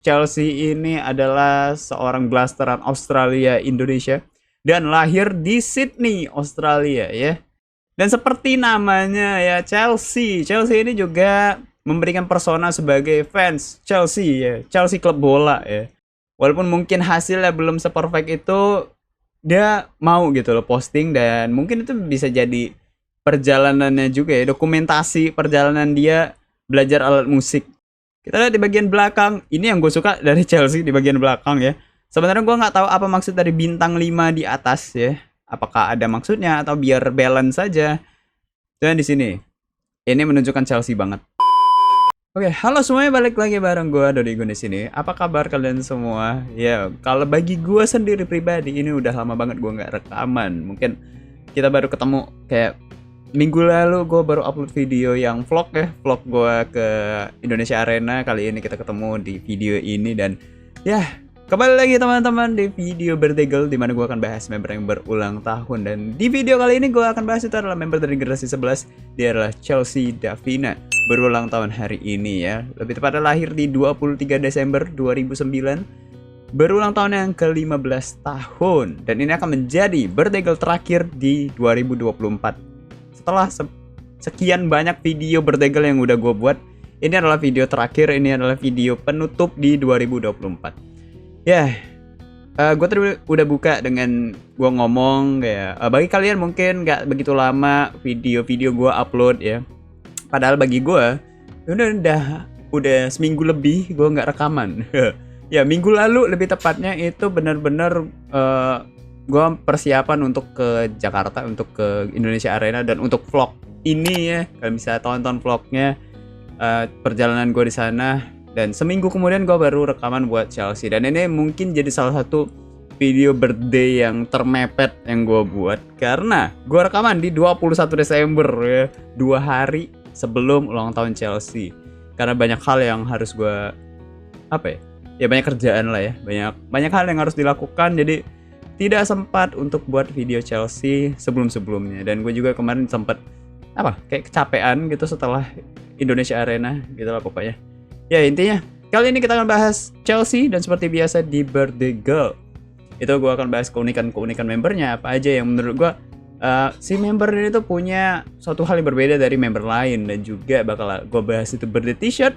Chelsea ini adalah seorang blasteran Australia Indonesia dan lahir di Sydney, Australia ya. Dan seperti namanya ya, Chelsea. Chelsea ini juga memberikan persona sebagai fans Chelsea ya, Chelsea klub bola ya. Walaupun mungkin hasilnya belum seperfect itu, dia mau gitu loh posting, dan mungkin itu bisa jadi perjalanannya juga ya, dokumentasi perjalanan dia belajar alat musik. Kita lihat di bagian belakang, ini yang gue suka dari Chelsea di bagian belakang ya. Sebenarnya gue nggak tahu apa maksud dari bintang 5 di atas ya. Apakah ada maksudnya atau biar balance saja. Dan di sini, ini menunjukkan Chelsea banget. Oke, halo semuanya, balik lagi bareng gue Dodi Gun di sini. Apa kabar kalian semua? Ya, kalau bagi gue sendiri pribadi ini udah lama banget gue nggak rekaman. Mungkin kita baru ketemu kayak minggu lalu, gue baru upload video yang vlog ya, vlog gue ke Indonesia Arena. Kali ini kita ketemu di video ini dan ya, kembali lagi teman-teman di video bertegel, dimana gue akan bahas member yang berulang tahun. Dan di video kali ini gue akan bahas itu adalah member dari generasi 11. Dia adalah Chelsea Davina, berulang tahun hari ini ya. Lebih tepatnya lahir di 23 Desember 2009. Berulang tahun yang ke-15 tahun. Dan ini akan menjadi bertegel terakhir di 2024. Setelah sekian banyak video bertegel yang udah gue buat, ini adalah video terakhir, ini adalah video penutup di 2024. Ya, gue tadi udah buka dengan gue ngomong kayak bagi kalian mungkin nggak begitu lama video-video gue upload ya. Padahal bagi gue udah seminggu lebih gue nggak rekaman. Ya, minggu lalu lebih tepatnya itu benar-benar gue persiapan untuk ke Jakarta, untuk ke Indonesia Arena dan untuk vlog ini ya. Kalian bisa tonton vlognya perjalanan gue di sana. Dan seminggu kemudian gue baru rekaman buat Chelsea. Dan ini mungkin jadi salah satu video birthday yang termepet yang gue buat, karena gue rekaman di 21 Desember ya, 2 hari sebelum ulang tahun Chelsea. Karena banyak hal yang harus gue banyak kerjaan lah ya, banyak hal yang harus dilakukan, jadi tidak sempat untuk buat video Chelsea sebelum-sebelumnya. Dan gue juga kemarin sempat kayak kecapean gitu setelah Indonesia Arena gitu lah pokoknya. Ya intinya kali ini kita akan bahas Chelsea, dan seperti biasa di Birthday Girl itu gue akan bahas keunikan membernya, apa aja yang menurut gue si member ini tuh punya suatu hal yang berbeda dari member lain. Dan juga bakal gue bahas itu birthday t-shirt.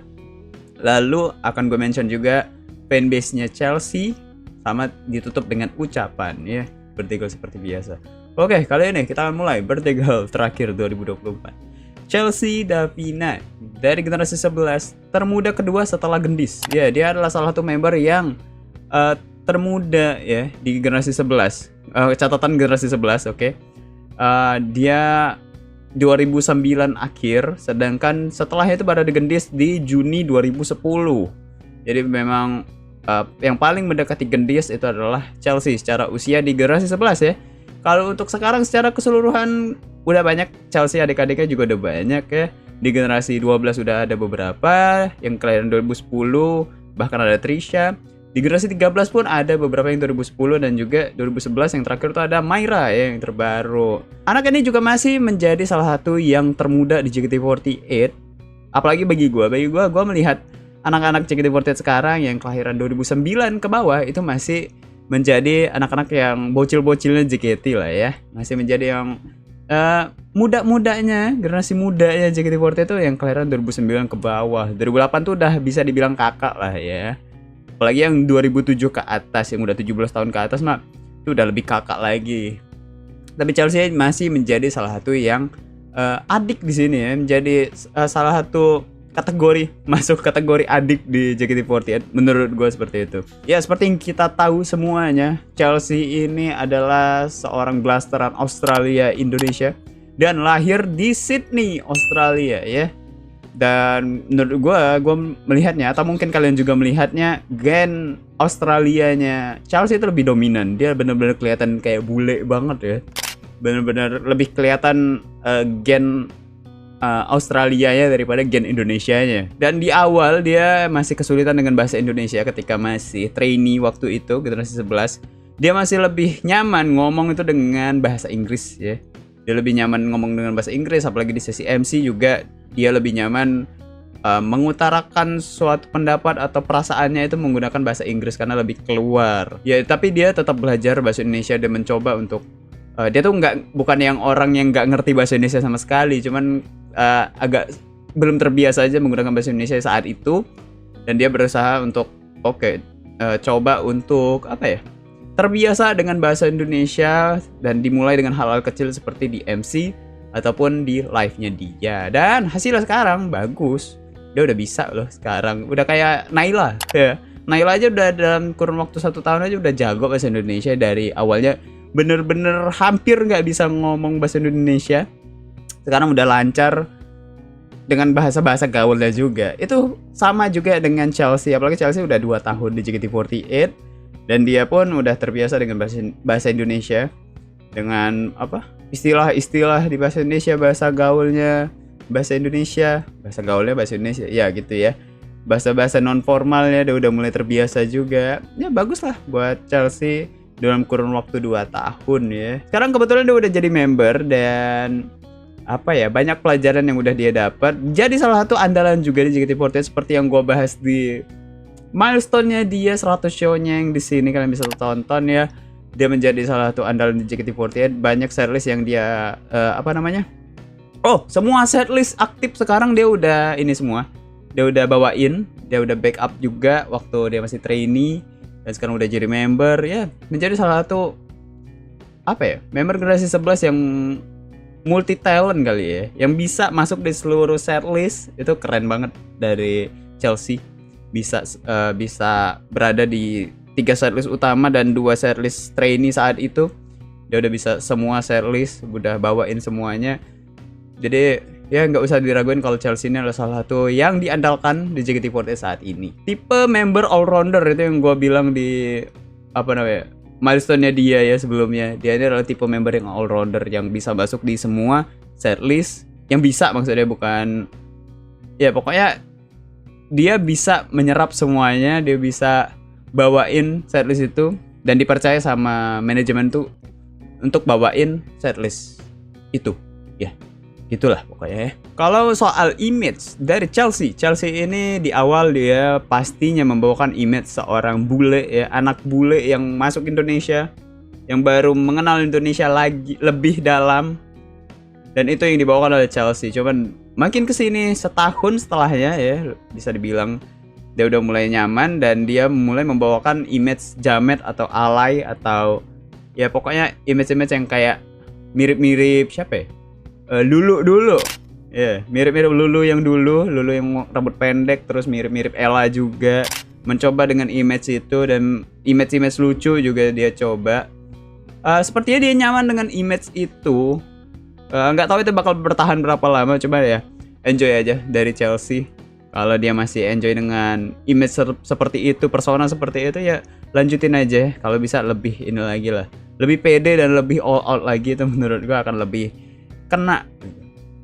Lalu akan gue mention juga fanbase-nya Chelsea, sama ditutup dengan ucapan ya, Birthday Girl seperti biasa. Oke, kali ini kita akan mulai Birthday Girl terakhir 2024. Chelsea Davina dari generasi 11, termuda kedua setelah Gendis. Ya, dia adalah salah satu member yang termuda ya di generasi 11. Catatan generasi 11, oke. Dia 2009 akhir, sedangkan setelahnya itu baru digendis di Juni 2010. Jadi memang yang paling mendekati gendis itu adalah Chelsea secara usia di generasi 11 ya. Kalau untuk sekarang secara keseluruhan udah banyak Chelsea, adik-adiknya juga udah banyak ya. Di generasi 12 udah ada beberapa yang kelahiran 2010, bahkan ada Trisha. Di generasi 13 pun ada beberapa yang 2010, dan juga 2011 yang terakhir tuh ada Myra ya, yang terbaru. Anak ini juga masih menjadi salah satu yang termuda di JKT48. Apalagi bagi gue melihat anak-anak JKT48 sekarang yang kelahiran 2009 ke bawah itu masih menjadi anak-anak yang bocil-bocilnya JKT lah ya. Masih menjadi yang muda-mudanya, generasi mudanya JKT48 itu yang kelahiran 2009 ke bawah. 2008 tuh udah bisa dibilang kakak lah ya. Apalagi yang 2007 ke atas, yang udah 17 tahun ke atas mah itu udah lebih kakak lagi. Tapi Chelsea masih menjadi salah satu yang adik di sini ya, menjadi salah satu kategori, masuk kategori adik di JKT48 menurut gue seperti itu. Ya, seperti yang kita tahu semuanya, Chelsea ini adalah seorang blasteran Australia Indonesia dan lahir di Sydney, Australia ya. Dan menurut gue melihatnya, atau mungkin kalian juga melihatnya, gen Australianya Chelsea itu lebih dominan. Dia benar-benar kelihatan kayak bule banget ya. Benar-benar lebih kelihatan gen Australia-nya daripada gen Indonesia-nya. Dan di awal dia masih kesulitan dengan bahasa Indonesia ketika masih trainee waktu itu, generasi 11. Dia masih lebih nyaman ngomong itu dengan bahasa Inggris ya. Dia lebih nyaman ngomong dengan bahasa Inggris, apalagi di sesi MC juga dia lebih nyaman mengutarakan suatu pendapat atau perasaannya itu menggunakan bahasa Inggris karena lebih keluar. Ya, tapi dia tetap belajar bahasa Indonesia dan mencoba untuk dia tuh bukan yang orang yang nggak ngerti bahasa Indonesia sama sekali, cuman agak belum terbiasa aja menggunakan bahasa Indonesia saat itu, dan dia berusaha untuk coba untuk terbiasa dengan bahasa Indonesia dan dimulai dengan hal-hal kecil seperti di MC ataupun di live-nya dia, dan hasilnya sekarang bagus. Dia udah bisa loh sekarang, udah kayak Naila ya. Naila aja udah dalam kurun waktu 1 tahun aja udah jago bahasa Indonesia. Dari awalnya bener-bener hampir nggak bisa ngomong bahasa Indonesia, sekarang udah lancar dengan bahasa-bahasa gaulnya juga. Itu sama juga dengan Chelsea, apalagi Chelsea udah 2 tahun di JKT48 dan dia pun udah terbiasa dengan bahasa Indonesia, dengan istilah-istilah di bahasa Indonesia, bahasa gaulnya bahasa Indonesia, bahasa gaulnya bahasa Indonesia ya gitu ya. Bahasa-bahasa non formalnya dia udah mulai terbiasa juga. Ya bagus lah buat Chelsea dalam kurun waktu 2 tahun ya. Sekarang kebetulan dia udah jadi member dan banyak pelajaran yang udah dia dapat. Jadi salah satu andalan juga di JKT48 seperti yang gue bahas di milestone-nya dia 100 show-nya yang di sini kalian bisa tonton ya. Dia menjadi salah satu andalan di JKT48. Banyak setlist yang dia semua setlist aktif sekarang dia udah ini semua. Dia udah bawain, dia udah backup juga waktu dia masih trainee, dan sekarang udah jadi member ya, menjadi salah satu member generasi 11 yang multi talent kali ya, yang bisa masuk di seluruh setlist. Itu keren banget dari Chelsea, bisa berada di 3 setlist utama dan 2 setlist trainee saat itu. Dia udah bisa semua setlist, udah bawain semuanya. Jadi ya nggak usah diraguin kalau Chelsea ini adalah salah satu yang diandalkan di JKT48 saat ini. Tipe member all rounder itu yang gue bilang di milestone-nya dia ya sebelumnya. Dia ini adalah tipe member yang all rounder, yang bisa masuk di semua setlist, yang bisa maksudnya bukan ya, pokoknya dia bisa menyerap semuanya, dia bisa bawain setlist itu dan dipercaya sama manajemen tuh untuk bawain setlist itu ya. Itulah pokoknya ya. Kalau soal image dari Chelsea ini di awal dia pastinya membawakan image seorang bule ya, anak bule yang masuk Indonesia, yang baru mengenal Indonesia lagi lebih dalam, dan itu yang dibawakan oleh Chelsea. Cuman makin kesini setahun setelahnya ya, bisa dibilang dia udah mulai nyaman dan dia mulai membawakan image jamet atau alay, atau ya pokoknya image-image yang kayak mirip-mirip siapa ya? Lulu dulu. Ya, mirip-mirip Lulu yang rambut pendek, terus mirip-mirip Ella juga. Mencoba dengan image itu, dan image-image lucu juga dia coba. Sepertinya dia nyaman dengan image itu. Nggak tahu itu bakal bertahan berapa lama, coba ya. Enjoy aja dari Chelsea. Kalau dia masih enjoy dengan image seperti itu, persona seperti itu, ya lanjutin aja. Kalau bisa lebih ini lagi lah, lebih pede dan lebih all out lagi, itu menurut gua akan lebih kena.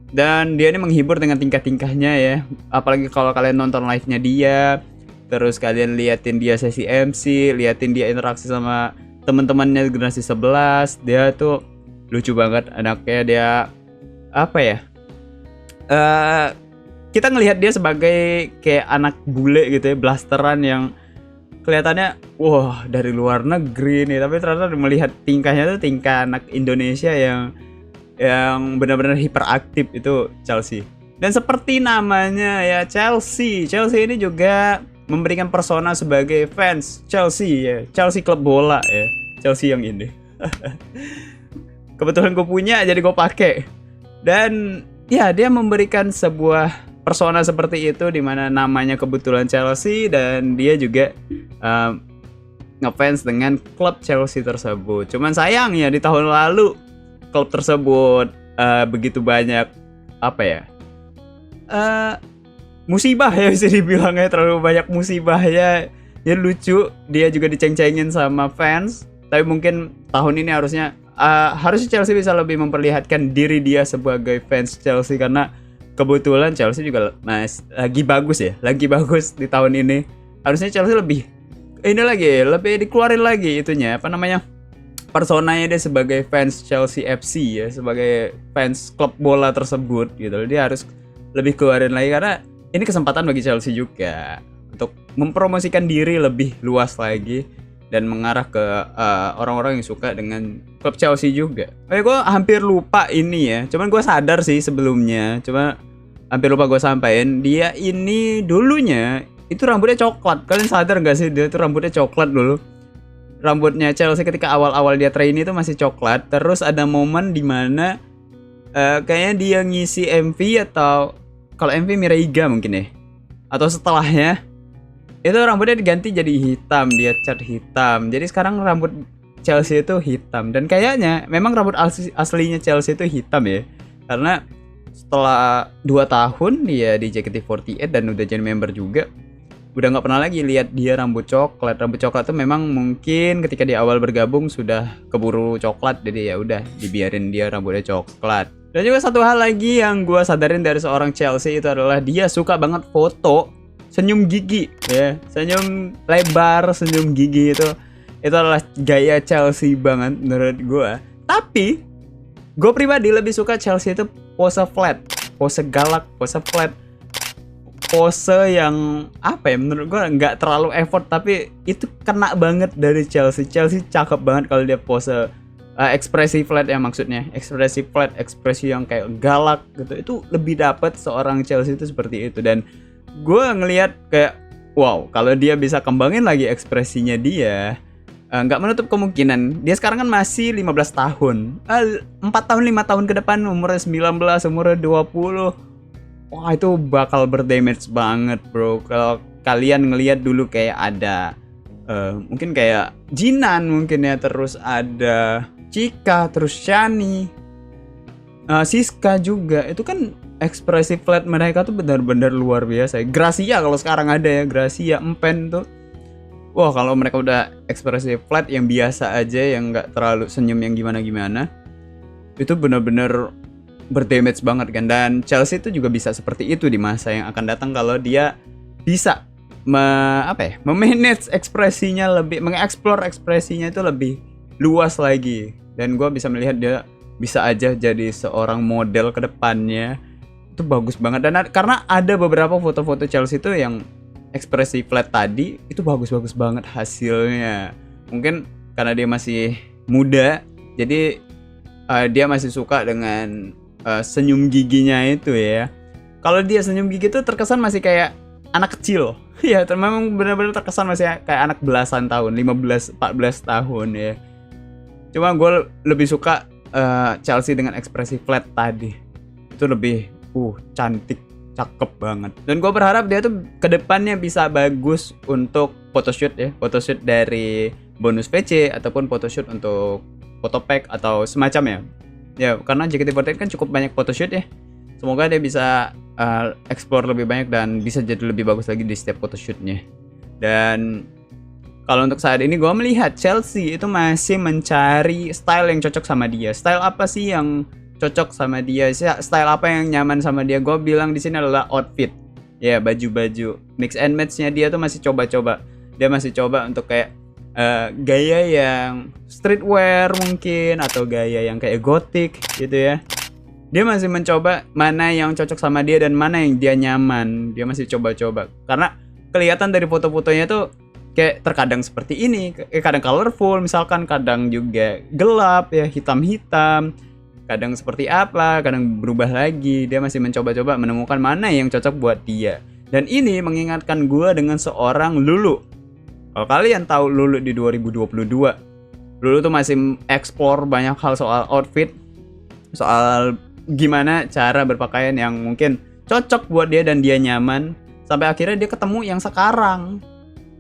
Dan dia ini menghibur dengan tingkah-tingkahnya ya. Apalagi kalau kalian nonton live-nya dia, terus kalian liatin dia sesi MC, liatin dia interaksi sama teman-temannya generasi 11, dia tuh lucu banget anaknya. Dia kita ngelihat dia sebagai kayak anak bule gitu ya, blasteran yang kelihatannya wah dari luar negeri nih, tapi ternyata melihat tingkahnya tuh tingkah anak Indonesia yang benar-benar hiperaktif. Itu Chelsea. Dan seperti namanya ya, Chelsea ini juga memberikan persona sebagai fans Chelsea ya, Chelsea klub bola ya, Chelsea yang ini. Kebetulan gue punya jadi gue pakai. Dan ya dia memberikan sebuah persona seperti itu, dimana namanya kebetulan Chelsea, dan dia juga ngefans dengan klub Chelsea tersebut. Cuman sayang ya di tahun lalu klub tersebut begitu banyak musibah ya, bisa dibilangnya terlalu banyak musibah ya. Ya lucu, dia juga diceng-cengin sama fans. Tapi mungkin tahun ini harusnya Chelsea bisa lebih memperlihatkan diri dia sebagai fans Chelsea, karena kebetulan Chelsea juga lagi bagus di tahun ini. Harusnya Chelsea lebih dikeluarin lagi itunya, personanya dia sebagai fans Chelsea FC ya, sebagai fans klub bola tersebut gitu. Dia harus lebih keluarin lagi, karena ini kesempatan bagi Chelsea juga untuk mempromosikan diri lebih luas lagi dan mengarah ke orang-orang yang suka dengan klub Chelsea juga. Gue hampir lupa ini ya, cuman gue sadar sih sebelumnya, cuma hampir lupa gue sampaikan, dia ini dulunya itu rambutnya coklat. Kalian sadar gak sih dia tuh rambutnya coklat dulu? Rambutnya Chelsea ketika awal-awal dia trainee itu masih coklat. Terus ada momen dimana kayaknya dia ngisi MV, atau kalau MV Miraiga mungkin ya, atau setelahnya itu rambutnya diganti jadi hitam, dia cat hitam. Jadi sekarang rambut Chelsea itu hitam. Dan kayaknya memang rambut aslinya Chelsea itu hitam ya, karena setelah 2 tahun dia di JKT48 dan udah jadi member juga, udah nggak pernah lagi lihat dia rambut coklat. Rambut coklat tuh memang mungkin ketika di awal bergabung sudah keburu coklat, jadi ya udah dibiarin dia rambutnya coklat. Dan juga satu hal lagi yang gue sadarin dari seorang Chelsea itu adalah dia suka banget foto senyum gigi ya, senyum lebar, senyum gigi itu adalah gaya Chelsea banget menurut gue. Tapi gue pribadi lebih suka Chelsea itu pose flat, pose galak, pose flat, pose yang apa ya, menurut gue nggak terlalu effort tapi itu kena banget dari Chelsea. Chelsea cakep banget kalau dia pose ekspresi flat ya, maksudnya ekspresi flat, ekspresi yang kayak galak gitu, itu lebih dapet seorang Chelsea itu seperti itu. Dan gue ngelihat kayak wow, kalau dia bisa kembangin lagi ekspresinya dia, nggak menutup kemungkinan dia sekarang kan masih 15 tahun, 4 tahun 5 tahun ke depan umurnya 19, umurnya 20, wah itu bakal berdamage banget bro. Kalau kalian ngelihat dulu kayak ada mungkin kayak Jinan mungkin ya, terus ada Chika, terus Shani, Siska juga, itu kan ekspresi flat mereka tuh benar-benar luar biasa. Gracia kalau sekarang ada ya, Gracia, Empen tuh, wah kalau mereka udah ekspresi flat yang biasa aja, yang nggak terlalu senyum yang gimana-gimana, itu benar-benar berdamage banget kan. Dan Chelsea itu juga bisa seperti itu di masa yang akan datang kalau dia bisa memanage ekspresinya lebih, mengeksplor ekspresinya itu lebih luas lagi. Dan gue bisa melihat dia bisa aja jadi seorang model ke depannya. Itu bagus banget. Dan karena ada beberapa foto-foto Chelsea itu yang ekspresi flat tadi itu bagus-bagus banget hasilnya. Mungkin karena dia masih muda, jadi dia masih suka dengan senyum giginya itu ya. Kalau dia senyum gigi itu terkesan masih kayak anak kecil. Ya, memang benar-benar terkesan masih kayak anak belasan tahun, 15, 14 tahun ya. Cuma gue lebih suka Chelsea dengan ekspresi flat tadi. Itu lebih cantik, cakep banget. Dan gue berharap dia tuh kedepannya bisa bagus untuk photoshoot ya, photoshoot dari bonus VC ataupun photoshoot untuk photopack atau semacamnya. Ya, karena JKT48 kan cukup banyak photoshoot ya. Semoga dia bisa explore lebih banyak dan bisa jadi lebih bagus lagi di setiap photoshootnya. Dan kalau untuk saat ini gue melihat Chelsea itu masih mencari style yang cocok sama dia. Style apa sih yang cocok sama dia? Style apa yang nyaman sama dia? Gue bilang di sini adalah outfit. Ya, baju-baju. Mix and match-nya dia tuh masih coba-coba. Dia masih coba untuk kayak gaya yang streetwear mungkin, atau gaya yang kayak gothic gitu ya. Dia masih mencoba mana yang cocok sama dia dan mana yang dia nyaman. Dia masih coba-coba. Karena kelihatan dari foto-fotonya tuh kayak terkadang seperti ini, kadang colorful misalkan, kadang juga gelap ya, hitam-hitam, kadang seperti apa, kadang berubah lagi. Dia masih mencoba-coba menemukan mana yang cocok buat dia. Dan ini mengingatkan gue dengan seorang Lulu. Kalau kalian tahu Lulu di 2022, Lulu tuh masih explore banyak hal soal outfit, soal gimana cara berpakaian yang mungkin cocok buat dia dan dia nyaman, sampai akhirnya dia ketemu yang sekarang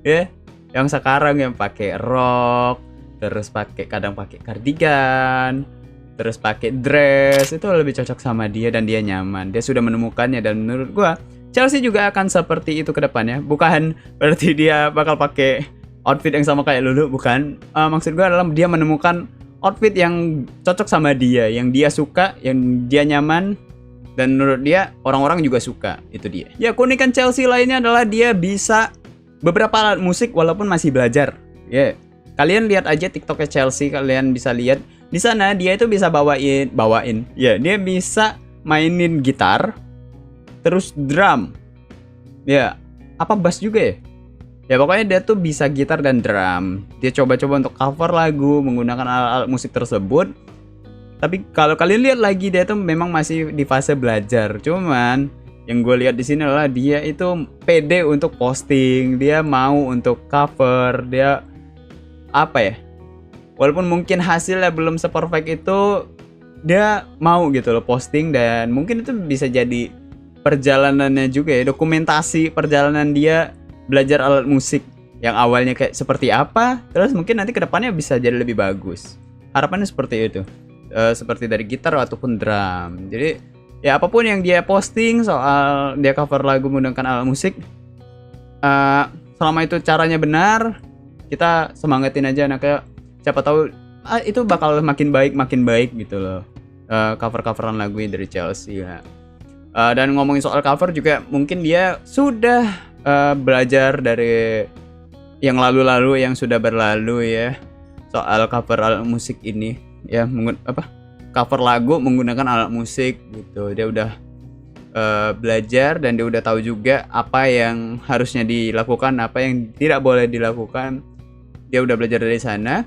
ya. Yang sekarang yang pakai rok, terus kadang pakai cardigan, terus pakai dress, itu lebih cocok sama dia dan dia nyaman. Dia sudah menemukannya. Dan menurut gua Chelsea juga akan seperti itu ke depannya. Bukan berarti dia bakal pakai outfit yang sama kayak Lulu, bukan. Maksud gua adalah dia menemukan outfit yang cocok sama dia, yang dia suka, yang dia nyaman, dan menurut dia orang-orang juga suka. Itu dia. Ya, keunikan Chelsea lainnya adalah dia bisa beberapa alat musik walaupun masih belajar. Ya, kalian lihat aja TikToknya Chelsea, kalian bisa lihat di sana dia itu bisa bawain. Ya, dia bisa mainin gitar, terus drum, ya apa bass juga ya. Ya pokoknya dia tuh bisa gitar dan drum. Dia coba-coba untuk cover lagu menggunakan alat-alat musik tersebut. Tapi kalau kalian lihat lagi dia tuh memang masih di fase belajar. Cuman yang gue lihat di sini adalah dia itu pede untuk posting, dia mau untuk cover, dia apa ya? Walaupun mungkin hasilnya belum seperfect itu, dia mau gitu loh posting, dan mungkin itu bisa jadi perjalanannya juga ya, dokumentasi perjalanan dia belajar alat musik yang awalnya kayak seperti apa, terus mungkin nanti kedepannya bisa jadi lebih bagus. Harapannya seperti itu. Seperti dari gitar ataupun drum. Jadi ya apapun yang dia posting soal dia cover lagu menggunakan alat musik, selama itu caranya benar, kita semangatin aja anaknya. Siapa tahu itu bakal makin baik gitu loh. Cover-coveran lagunya dari Chelsea ya. Dan ngomongin soal cover juga, mungkin dia sudah belajar dari yang lalu-lalu, yang sudah berlalu ya, soal cover alat musik ini ya, cover lagu menggunakan alat musik gitu. Dia udah belajar dan dia udah tahu juga apa yang harusnya dilakukan, apa yang tidak boleh dilakukan. Dia udah belajar dari sana,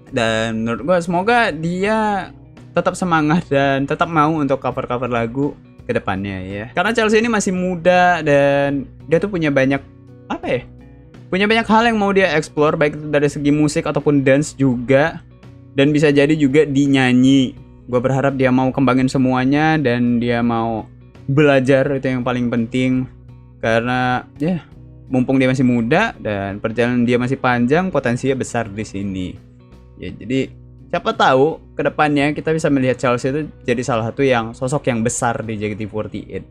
dan menurut gue semoga dia tetap semangat dan tetap mau untuk cover-cover lagu ke depannya ya. Karena Chelsea ini masih muda dan dia tuh punya banyak punya banyak hal yang mau dia explore, baik itu dari segi musik ataupun dance juga. Dan bisa jadi juga di nyanyi. Gue berharap dia mau kembangin semuanya dan dia mau belajar, itu yang paling penting. Karena ya mumpung dia masih muda dan perjalanan dia masih panjang, potensinya besar di sini. Ya jadi siapa tahu kedepannya kita bisa melihat Chelsea itu jadi salah satu yang sosok yang besar di JKT48.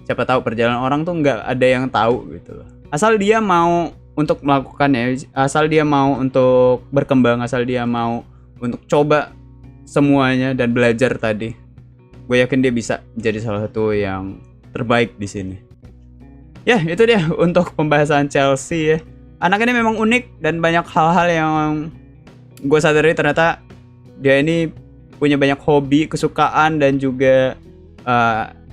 Siapa tahu, perjalanan orang tuh nggak ada yang tahu gitu loh. Asal dia mau untuk melakukannya, asal dia mau untuk berkembang, asal dia mau untuk coba semuanya dan belajar tadi, gue yakin dia bisa jadi salah satu yang terbaik di sini. Ya itu dia untuk pembahasan Chelsea ya. Anak ini memang unik dan banyak hal-hal yang gue sadari, ternyata dia ini punya banyak hobi, kesukaan, dan juga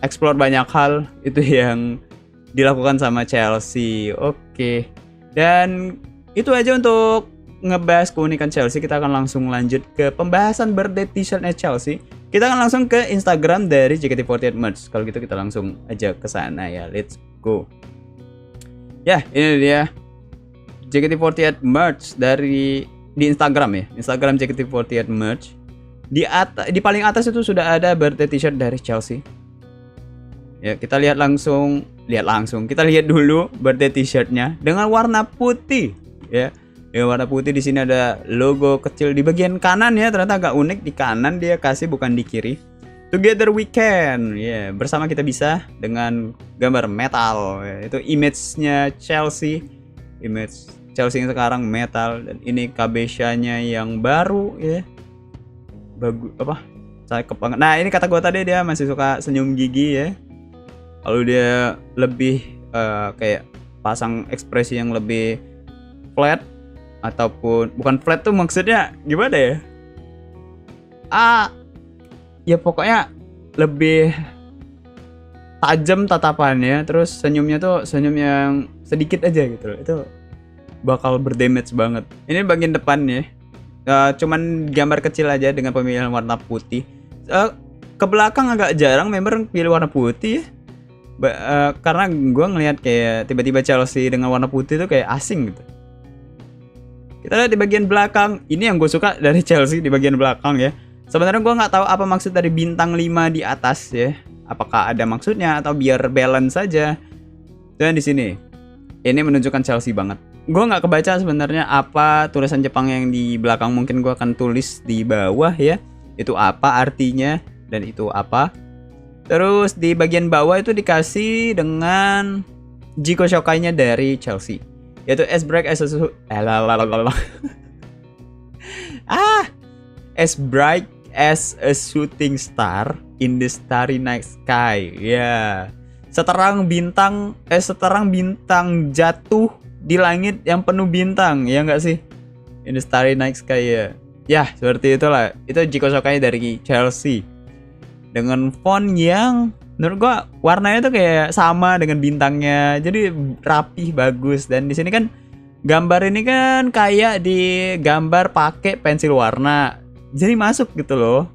explore banyak hal. Itu yang dilakukan sama Chelsea. Oke. Dan itu aja untuk ngebahas keunikan Chelsea. Kita akan langsung lanjut ke pembahasan birthday t-shirtnya Chelsea. Kita akan langsung ke Instagram dari JKT48 Merch. Kalau gitu kita langsung aja ke sana ya. Let's go. Ya, ini dia JKT48 Merch di Instagram ya. Instagram JKT48 Merch. Di paling atas itu sudah ada birthday t-shirt dari Chelsea. Ya, kita lihat langsung. Kita lihat dulu birthday t-shirtnya dengan warna putih ya. Dengan warna putih, di sini ada logo kecil di bagian kanan ya. Ternyata agak unik, di kanan dia kasih, bukan di kiri. Together we can. Ya, bersama kita bisa, dengan gambar metal ya. Itu image-nya Chelsea. Image Chelsea yang sekarang metal, dan ini Kabesha-nya yang baru ya. Bagus cakep banget. Nah, ini kata gue tadi, dia masih suka senyum gigi ya. Kalau dia lebih kayak pasang ekspresi yang lebih flat, ataupun bukan flat tuh maksudnya gimana ya? Ya pokoknya lebih tajam tatapannya, terus senyumnya tuh senyum yang sedikit aja gitu loh. Itu bakal berdamage banget. Ini bagian depannya. Cuman gambar kecil aja dengan pemilihan warna putih. Ke belakang agak jarang member pilih warna putih ya. Karena gue ngelihat kayak tiba-tiba Chelsea dengan warna putih tuh kayak asing gitu. Kita lihat di bagian belakang. Ini yang gue suka dari Chelsea di bagian belakang ya. Sebenarnya gue nggak tahu apa maksud dari bintang 5 di atas ya. Apakah ada maksudnya atau biar balance saja. Dan di sini ini menunjukkan Chelsea banget. Gue nggak kebaca sebenarnya apa tulisan Jepang yang di belakang. Mungkin gue akan tulis di bawah ya. Itu apa artinya dan itu apa. Terus di bagian bawah itu dikasih dengan Jiko Shokai-nya dari Chelsea, yaitu as bright as a shooting star in the starry night sky. Ya, seterang bintang jatuh di langit yang penuh bintang, ya nggak sih? In the starry night sky ya. Ya, seperti itulah. Itu Jiko Shokai dari Chelsea. Dengan font yang Menurut gua warnanya tuh kayak sama dengan bintangnya, jadi rapih, bagus. Dan di sini kan gambar ini kan kayak digambar pakai pensil warna, jadi masuk gitu loh.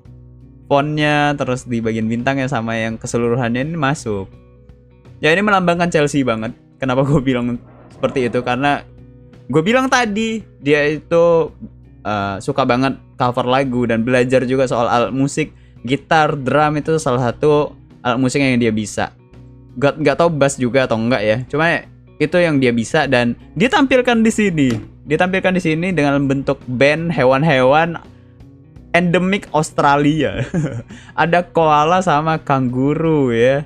Fontnya terus di bagian bintangnya sama yang keseluruhannya ini masuk. Ya ini melambangkan Chelsea banget. Kenapa gue bilang seperti itu? Karena gue bilang tadi dia itu suka banget cover lagu dan belajar juga soal alat musik, gitar, drum itu salah satu alat musik yang dia bisa. Gak tau bass juga atau enggak ya. Cuma itu yang dia bisa dan ditampilkan di sini. Ditampilkan di sini dengan bentuk band hewan-hewan endemik Australia. Ada koala sama kanguru ya.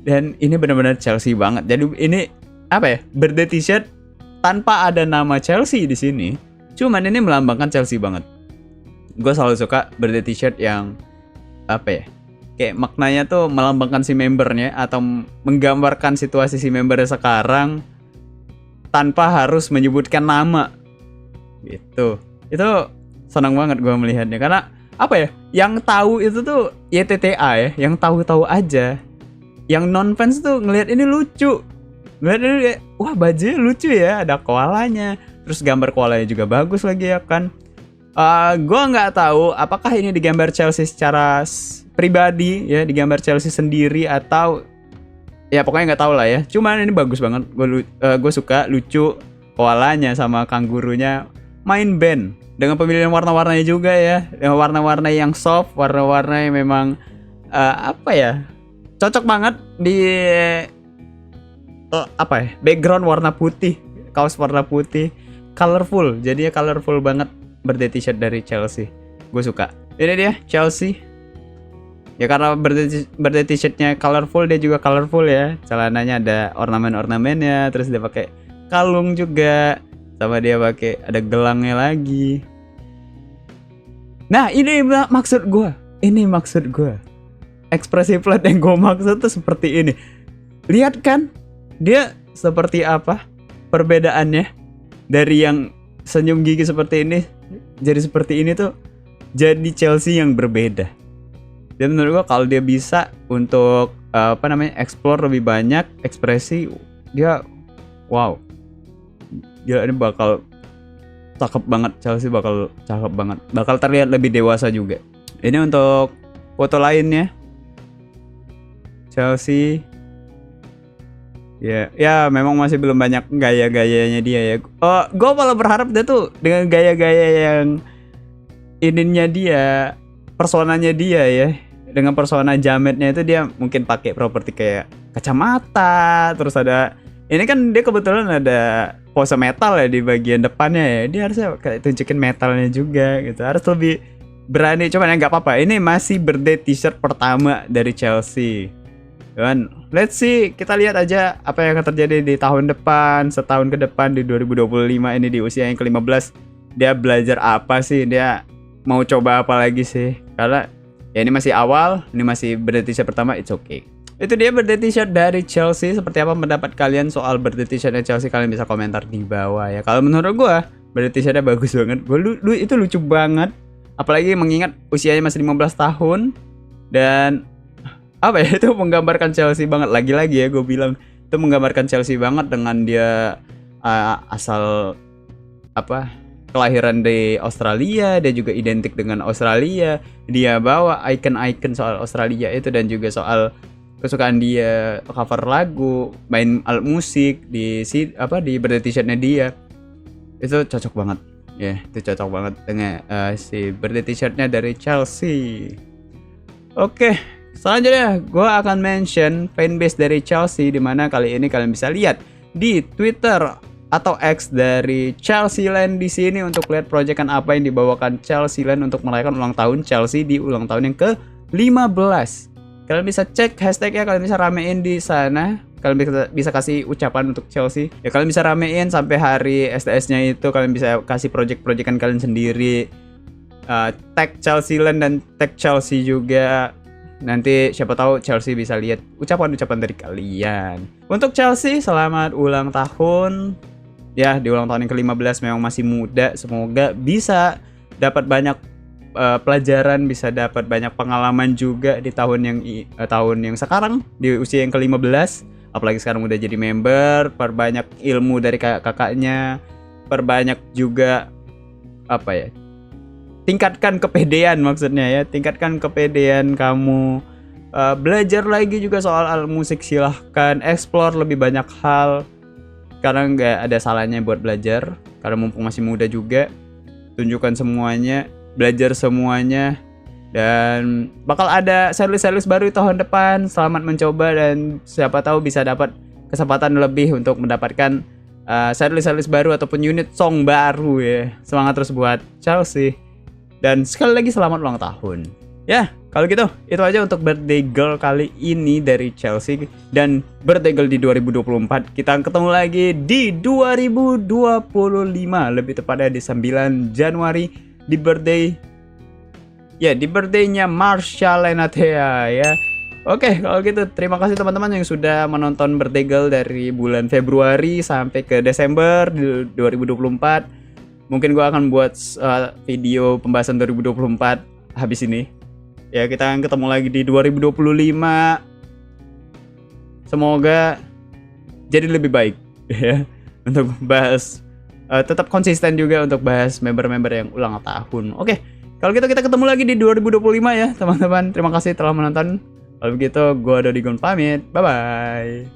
Dan ini benar-benar Chelsea banget. Jadi ini apa ya? Birthday t-shirt tanpa ada nama Chelsea di sini. Cuman ini melambangkan Chelsea banget. Gue selalu suka birthday t-shirt yang apa ya? Kayak maknanya tuh melambangkan si membernya atau menggambarkan situasi si membernya sekarang tanpa harus menyebutkan nama. Gitu. Itu senang banget gue melihatnya karena apa ya? Yang tahu itu tuh YTTA ya, yang tahu-tahu aja. Yang non fans tuh ngelihat ini lucu. Ngelihat ini kayak, wah bajunya lucu ya, ada koalanya. Terus gambar koalanya juga bagus lagi ya kan. Gue nggak tahu apakah ini digambar Chelsea secara pribadi ya, digambar Chelsea sendiri atau ya pokoknya nggak tahu lah ya. Cuman ini bagus banget, gue suka, lucu, koalanya sama kangurunya main band dengan pemilihan warna-warnanya juga ya, dengan warna-warna yang soft, warna-warna yang memang apa ya, cocok banget di apa ya, background warna putih, kaos warna putih, colorful, jadinya colorful banget birthday t-shirt dari Chelsea. Gue suka. Ini dia Chelsea. Ya karena birthday t-shirtnya colorful, dia juga colorful ya. Celananya ada ornamen-ornamennya, terus dia pakai kalung juga, sama dia pakai ada gelangnya lagi. Nah ini maksud gue. Ini maksud gue. Ekspresi plat yang gue maksud tuh seperti ini. Lihat kan, dia seperti apa perbedaannya dari yang senyum gigi seperti ini jadi seperti ini tuh, jadi Chelsea yang berbeda. Dan menurut gue kalau dia bisa untuk explore lebih banyak ekspresi, dia wow, dia ini bakal cakep banget. Chelsea bakal cakep banget, bakal terlihat lebih dewasa juga. Ini untuk foto lainnya Chelsea. Ya memang masih belum banyak gaya-gayanya dia ya. Gue malah berharap dia tuh dengan gaya-gaya yang ininya dia, personanya dia ya, dengan persona jametnya itu dia mungkin pakai properti kayak kacamata, terus ada ini kan dia kebetulan ada pose metal ya di bagian depannya ya. Dia harusnya kayak tunjukin metalnya juga gitu. Harus lebih berani. Cuman ya nggak apa-apa. Ini masih birthday t-shirt pertama dari Chelsea. Dan let's see, kita lihat aja apa yang akan terjadi di tahun depan, setahun ke depan di 2025 ini di usia yang ke-15. Dia belajar apa sih? Dia mau coba apa lagi sih? Karena ya ini masih awal, ini masih birthday t-shirt pertama, it's okay. Itu dia birthday t-shirt dari Chelsea. Seperti apa pendapat kalian soal birthday t-shirtnya Chelsea? Kalian bisa komentar di bawah ya. Kalau menurut gue, birthday t-shirtnya bagus banget. Itu lucu banget. Apalagi mengingat usianya masih 15 tahun. Dan apa ya, itu menggambarkan Chelsea banget. Lagi-lagi ya gue bilang, itu menggambarkan Chelsea banget dengan dia asal kelahiran di Australia, dia juga identik dengan Australia. Dia bawa icon-icon soal Australia itu dan juga soal kesukaan dia cover lagu, main alat musik di birthday t-shirtnya dia. Itu cocok banget. Ya, itu cocok banget dengan si birthday t-shirtnya dari Chelsea. Oke, selanjutnya gue akan mention fanbase dari Chelsea, dimana kali ini kalian bisa lihat di Twitter atau X dari Chelsea Land di sini untuk lihat proyekan apa yang dibawakan Chelsea Land untuk merayakan ulang tahun Chelsea di ulang tahun yang ke-15. Kalian bisa cek hashtagnya, kalian bisa ramein di sana. Kalian bisa kasih ucapan untuk Chelsea. Ya kalian bisa ramein sampai hari STS-nya itu. Kalian bisa kasih project-projectan kalian sendiri. Tag Chelsea Land dan tag Chelsea juga. Nanti siapa tahu Chelsea bisa lihat ucapan-ucapan dari kalian. Untuk Chelsea, selamat ulang tahun. Ya, di ulang tahun yang ke-15 memang masih muda. Semoga bisa dapat banyak pelajaran, bisa dapat banyak pengalaman juga di tahun yang sekarang, di usia yang ke-15. Apalagi sekarang udah jadi member, perbanyak ilmu dari kakak-kakaknya, perbanyak juga apa ya? Tingkatkan kepedean maksudnya ya, tingkatkan kepedean kamu. Belajar lagi juga soal alat musik, silahkan explore lebih banyak hal, karena nggak ada salahnya buat belajar, karena mumpung masih muda juga. Tunjukkan semuanya, belajar semuanya, dan bakal ada setlist baru tahun depan. Selamat mencoba, dan siapa tahu bisa dapat kesempatan lebih untuk mendapatkan setlist baru ataupun unit song baru ya. Semangat terus buat Chelsea, dan sekali lagi selamat ulang tahun. Ya, kalau gitu itu aja untuk birthday girl kali ini dari Chelsea, dan birthday girl di 2024. Kita ketemu lagi di 2025, lebih tepatnya di 9 Januari, di birthday-nya Marsha Lenathea ya. Oke, kalau gitu terima kasih teman-teman yang sudah menonton birthday girl dari bulan Februari sampai ke Desember di 2024. Mungkin gue akan buat video pembahasan 2024 habis ini. Ya, kita akan ketemu lagi di 2025. Semoga jadi lebih baik ya, untuk bahas tetap konsisten juga untuk bahas member-member yang ulang tahun. Oke, kalau gitu kita ketemu lagi di 2025 ya teman-teman. Terima kasih telah menonton. Kalau begitu gue Dodi Gun pamit. Bye bye.